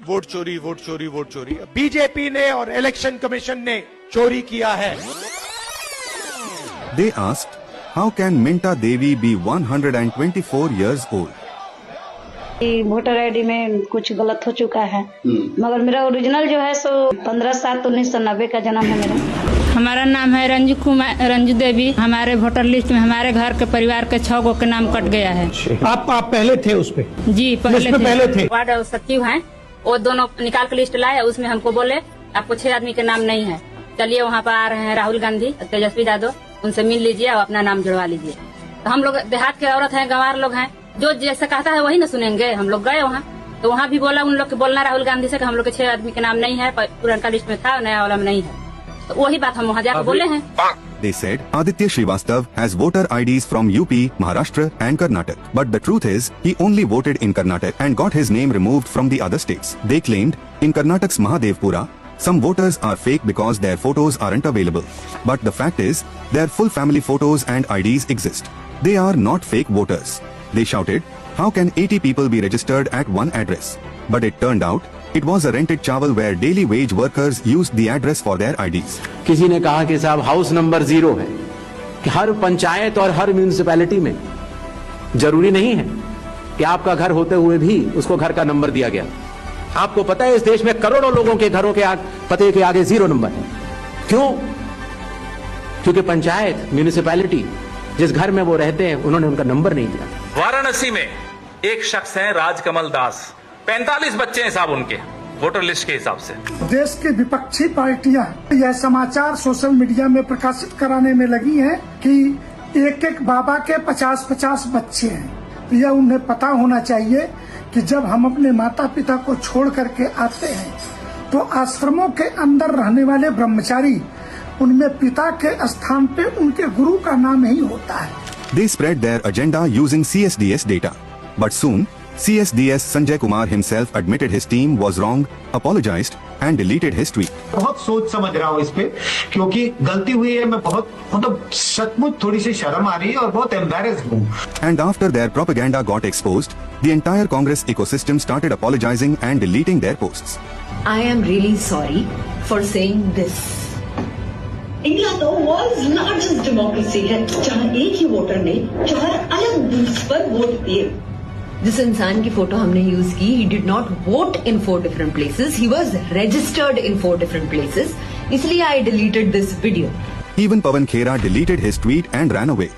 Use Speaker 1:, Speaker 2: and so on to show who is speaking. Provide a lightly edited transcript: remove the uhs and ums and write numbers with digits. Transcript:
Speaker 1: Vote चोरी, vote चोरी, vote चोरी।
Speaker 2: बीजेपी ने और इलेक्शन कमीशन ने चोरी किया है।
Speaker 3: They asked, how can Minta Devi be 124 years old?
Speaker 4: Voter ID में कुछ गलत हो चुका है, मगर मेरा ओरिजिनल जो है सो 15/7/1990 का जन्म है मेरा।
Speaker 5: हमारा नाम है रंजू देवी। हमारे वोटर लिस्ट में हमारे घर के परिवार के 6 गो के नाम कट गया है।
Speaker 2: आप पहले थे उस पे?
Speaker 5: जी पहले थे।
Speaker 6: वार्ड सचिव हैं, वो दोनों निकाल के लिस्ट लाए, उसमें हमको बोले आपको 6 आदमी के नाम नहीं है, चलिए वहाँ पर आ रहे हैं राहुल गांधी, तेजस्वी यादव, उनसे मिल लीजिए और अपना नाम जुड़वा लीजिए। तो हम लोग देहात के औरत हैं, गंवार लोग हैं, जो जैसे कहता है वही ना सुनेंगे। हम लोग गए वहाँ, तो वहाँ भी बोला उन लोग के बोलना राहुल गांधी से कि हम लोग के 6 आदमी के नाम नहीं है, पुराना लिस्ट में था, नया वाला में नहीं है। तो वही बात हम वहाँ जाकर बोले हैं।
Speaker 3: They said Aditya Srivastav has voter IDs from UP, Maharashtra and Karnataka. But the truth is, he only voted in Karnataka and got his name removed from the other states. They claimed in Karnataka's Mahadevpura, some voters are fake because their photos aren't available. But the fact is, their full family photos and IDs exist. They are not fake voters. They shouted, how can 80 people be registered at one address? But it turned out, it was a rented chawal where daily wage workers used the address for their IDs.
Speaker 7: किसी ने कहा कि साहब house number 0 है, कि हर पंचायत और हर municipality में जरूरी नहीं है कि आपका घर होते हुए भी उसको घर का नंबर दिया गया। आपको पता है इस देश में करोड़ों लोगों के घरों के पते के आगे 0 नंबर है। क्यों? क्योंकि पंचायत म्यूनिसिपैलिटी जिस घर में वो रहते हैं उन्होंने उनका नंबर नहीं दिया।
Speaker 8: वाराणसी में एक शख्स है राजकमल दास, 45 बच्चे हैं साहब उनके वोटर लिस्ट के हिसाब से।
Speaker 9: देश की विपक्षी पार्टियां यह समाचार सोशल मीडिया में प्रकाशित कराने में लगी हैं कि एक बाबा के 50-50 बच्चे हैं। यह उन्हें पता होना चाहिए कि जब हम अपने माता पिता को छोड़ करके आते हैं तो आश्रमों के अंदर रहने वाले ब्रह्मचारी, उनमें पिता के स्थान पे उनके गुरु का नाम ही होता है।
Speaker 3: They spread their agenda using CSDS data. But soon, CSDS Sanjay Kumar himself admitted his team was wrong, apologized and deleted his tweet.
Speaker 10: बहुत सोच समझ रहा हूँ इस पे, क्योंकि गलती हुई है। मैं बहुत सचमुच थोड़ी सी शर्म आ रही है और बहुत embarrassed हूँ।
Speaker 3: And after their propaganda got exposed, the entire Congress ecosystem started apologizing and deleting their posts.
Speaker 11: I am really sorry for saying this.
Speaker 12: India तो वर्ल्ड लार्जेस्ट डेमोक्रेसी है, जहाँ एक ही वोटर ने 4 अलग बूथ्स पर वोट दिए।
Speaker 11: जिस इंसान की फोटो हमने यूज की, he did not vote in 4 different places. He was registered in 4 different places. इसलिए I deleted this video.
Speaker 3: Even Pawan Khera deleted his tweet and ran away.